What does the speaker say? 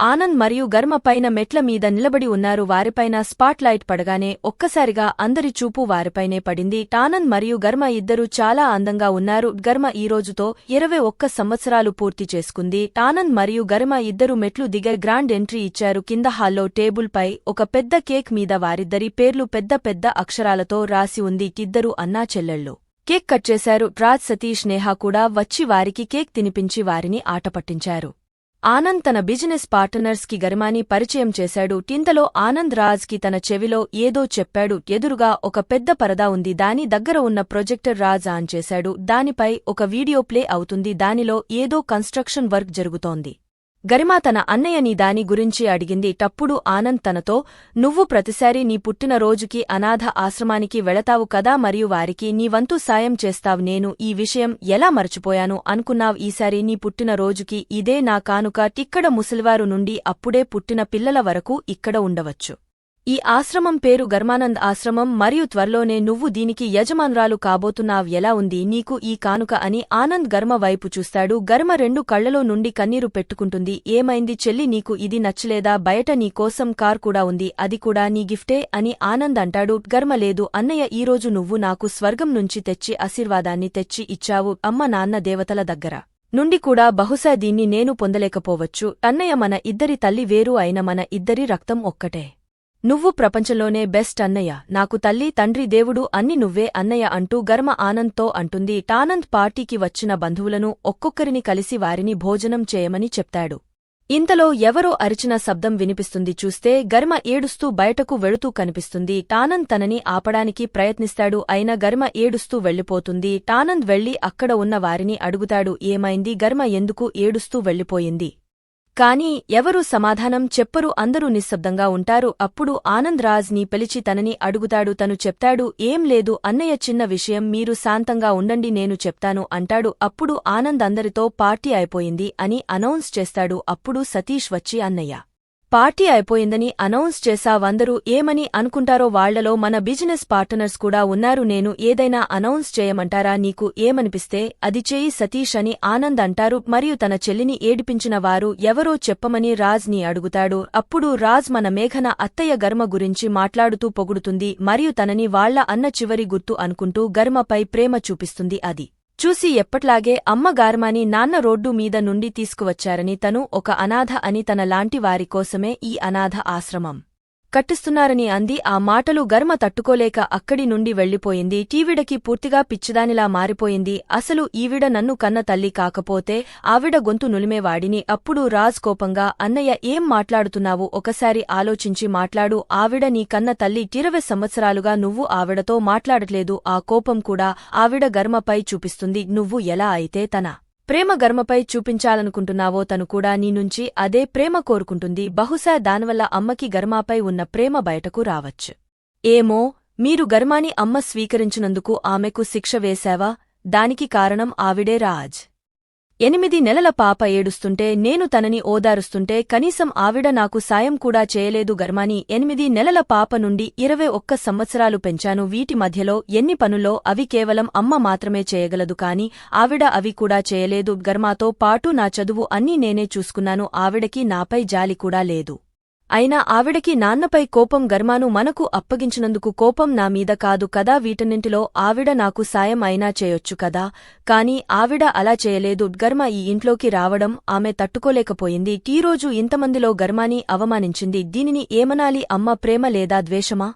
ఆనంద్ మరియు గర్మ పైన మెట్ల మీద నిలబడి ఉన్నారు. వారిపైన స్పాట్ లైట్ పడగానే ఒక్కసారిగా అందరి చూపు వారిపైనే పడింది. ఆనంద్ మరియు గర్మ ఇద్దరూ చాలా అందంగా ఉన్నారు. గర్మ ఈ రోజుతో 21 సంవత్సరాలు పూర్తి చేసుకుంది. ఆనంద్ మరియు గర్మ ఇద్దరు మెట్లు దిగే గ్రాండ్ ఎంట్రీ ఇచ్చారు. కింద హాల్లో టేబుల్ పై ఒక పెద్ద కేక్ మీద వారిద్దరి పేర్లు పెద్ద పెద్ద అక్షరాలతో రాసి ఉంది. ఇద్దరు అన్నా చెల్లెళ్ళు కేక్ కట్ చేశారు. రాజ్, సతీష్, నేహా కూడా వచ్చి వారికి కేక్ తినిపించి వారిని ఆటపట్టించారు. ఆనంద్ తన బిజినెస్ పార్ట్నర్స్ కి గర్మాని పరిచయం చేశాడు. ఇంతలో ఆనంద్ రాజ్ కి తన చెవిలో ఏదో చెప్పాడు. ఎదురుగా ఒక పెద్ద పరదా ఉంది. దాని దగ్గర ఉన్న ప్రొజెక్టర్ రాజ్ ఆన్ చేశాడు. దానిపై ఒక వీడియో ప్లే అవుతుంది. దానిలో ఏదో కన్స్ట్రక్షన్ వర్క్ జరుగుతోంది. గరిమ తన అన్నయ్యని దాని గురించి అడిగింది. టప్పుడు ఆనంద్ తనతో, నువ్వు ప్రతిసారి నీ పుట్టినరోజుకి అనాథ ఆశ్రమానికి వెళతావు కదా, మరియు వారికి నీ వంతు సాయం చేస్తావు. నేను ఈ విషయం ఎలా మరచిపోయాను అనుకున్నావ్? ఈసారి నీ పుట్టినరోజుకి ఇదే నా కానుక. ఇక్కడ ముసలివారు నుండి అప్పుడే పుట్టిన పిల్లల వరకు ఇక్కడ ఉండవచ్చు. ఈ ఆశ్రమం పేరు గర్మానంద్ ఆశ్రమం, మరియు త్వరలోనే నువ్వు దీనికి యజమానురాలు కాబోతున్నావ్. ఎలా ఉంది నీకు ఈ కానుక అని ఆనంద్ గర్మ వైపు చూస్తాడు. గర్మ రెండు కళ్లలో నుండి కన్నీరు పెట్టుకుంటుంది. ఏమైంది చెల్లి, నీకు ఇది నచ్చలేదా? బయట నీ కోసం కార్ కూడా ఉంది, అది కూడా నీ గిఫ్టే అని ఆనంద్ అంటాడు. గర్మ, లేదు అన్నయ్య, ఈరోజు నువ్వు నాకు స్వర్గం నుంచి తెచ్చి ఆశీర్వాదాన్ని తెచ్చి ఇచ్చావు. అమ్మ నాన్న దేవతల దగ్గర నుండి కూడా బహుశా దీన్ని నేను పొందలేకపోవచ్చు. అన్నయ్య, మన ఇద్దరి తల్లి వేరు అయిన మన ఇద్దరి రక్తం ఒక్కటే. నువ్వు ప్రపంచంలోనే బెస్ట్ అన్నయ్య. నాకు తల్లి, తండ్రి, దేవుడు అన్ని నువ్వే అన్నయ్య అంటూ గర్మ ఆనంద్తో అంటుంది. ఆనంద్ పార్టీకి వచ్చిన బంధువులను ఒక్కొక్కరిని కలిసి వారిని భోజనం చేయమని చెప్తాడు. ఇంతలో ఎవరో అరిచిన శబ్దం వినిపిస్తుంది. చూస్తే గర్మ ఏడుస్తూ బయటకు వెళుతూ కనిపిస్తుంది. ఆనంద్ తనని ఆపడానికి ప్రయత్నిస్తాడు. అయినా గర్మ ఏడుస్తూ వెళ్లిపోతుంది. ఆనంద్ వెళ్లి అక్కడ ఉన్న వారిని అడుగుతాడు, ఏమైంది? గర్మ ఎందుకు ఏడుస్తూ వెళ్లిపోయింది? కాని ఎవరూ సమాధానం చెప్పరు. అందరూ నిశ్శబ్దంగా ఉంటారు. అప్పుడు ఆనంద్ రాజ్ ని పిలిచి తనని అడుగుతాడు. తను చెప్తాడు, ఏం లేదు అన్నయ్య, చిన్న విషయం, మీరు శాంతంగా ఉండండి, నేను చెప్తాను అంటాడు. అప్పుడు ఆనంద్ అందరితో పార్టీ అయిపోయింది అని అనౌన్స్ చేస్తాడు. అప్పుడు సతీష్ వచ్చి, అన్నయ్య, పార్టీ అయిపోయిందని అనౌన్స్ చేశావందరూ ఏమని అనుకుంటారో, వాళ్లలో మన బిజినెస్ పార్ట్నర్స్ కూడా ఉన్నారు. నేను ఏదైనా అనౌన్స్ చేయమంటారా? నీకు ఏమనిపిస్తే అది చేయి సతీష్ అని ఆనంద్ అంటారు. మరియు తన చెల్లిని ఏడిపించిన వారు ఎవరో చెప్పమని రాజ్ ని అడుగుతాడు. అప్పుడు రాజ్ మన మేఘన అత్తయ్య గర్మ గురించి మాట్లాడుతూ పొగుడుతుంది మరియు తనని వాళ్ల అన్న చివరి గుర్తు అనుకుంటూ గర్మపై ప్రేమ చూపిస్తుంది. అది చూసి ఎప్పట్లాగే అమ్మ గార్మాని నాన్న రోడ్డు మీద నుండి తీసుకువచ్చారని, తను ఒక అనాథ అని, తన లాంటి వారి కోసమే ఈ అనాథ ఆశ్రమం కట్టిస్తున్నారని అంది. ఆ మాటలు గర్మ తట్టుకోలేక అక్కడి నుండి వెళ్లిపోయింది. ఈవిడకి పూర్తిగా పిచ్చిదానిలా మారిపోయింది. అసలు ఈవిడ నన్ను కన్న తల్లి కాకపోతే ఆవిడ గొంతు నులిమేవాడిని. అప్పుడు రాజ్ కోపంగా, అన్నయ్య, ఏం మాట్లాడుతున్నావు? ఒకసారి ఆలోచించి మాట్లాడు. ఆవిడ నీ కన్న తల్లి. 20 సంవత్సరాలుగా నువ్వు ఆవిడతో మాట్లాడట్లేదు. ఆ కోపం కూడా ఆవిడ గర్మపై చూపిస్తుంది. నువ్వు ఎలా అయితే తన ప్రేమ గర్మపై చూపించాలనుకుంటున్నావో తను కూడా నీ నుంచి అదే ప్రేమ కోరుకుంటుంది. బహుశా దానివల్ల అమ్మకి గర్మాపై ఉన్న ప్రేమ బయటకు రావచ్చు. ఏమో, మీరు గర్మాని అమ్మ స్వీకరించినందుకు ఆమెకు శిక్ష వేశావా? దానికి కారణం ఆవిడే. రాజ్ 8 నెలల పాప ఏడుస్తుంటే నేను తనని ఓదారుస్తుంటే కనీసం ఆవిడ నాకు సాయం కూడా చేయలేదు. గర్మాని 8 నెలల పాప నుండి 21 సంవత్సరాలు పెంచాను. వీటి మధ్యలో ఎన్ని పనుల్లో అవి కేవలం అమ్మ మాత్రమే చేయగలదు, కాని ఆవిడ అవి కూడా చేయలేదు. గర్మాతో పాటు నా చదువు అన్నీ నేనే చూసుకున్నాను. ఆవిడకి నాపై జాలి కూడా లేదు. అయినా ఆవిడకి నాన్నపై కోపం. గర్మాను మనకు అప్పగించినందుకు కోపం నా మీద కాదు కదా. వీటన్నింటిలో ఆవిడ నాకు సాయం అయినా చేయొచ్చు కదా, కాని ఆవిడ అలా చేయలేదు. గర్మ ఈ ఇంట్లోకి రావడం ఆమె తట్టుకోలేకపోయింది. ఈరోజు ఇంతమందిలో గర్మాని అవమానించింది. దీనిని ఏమనాలి? అమ్మ ప్రేమ లేదా ద్వేషమా?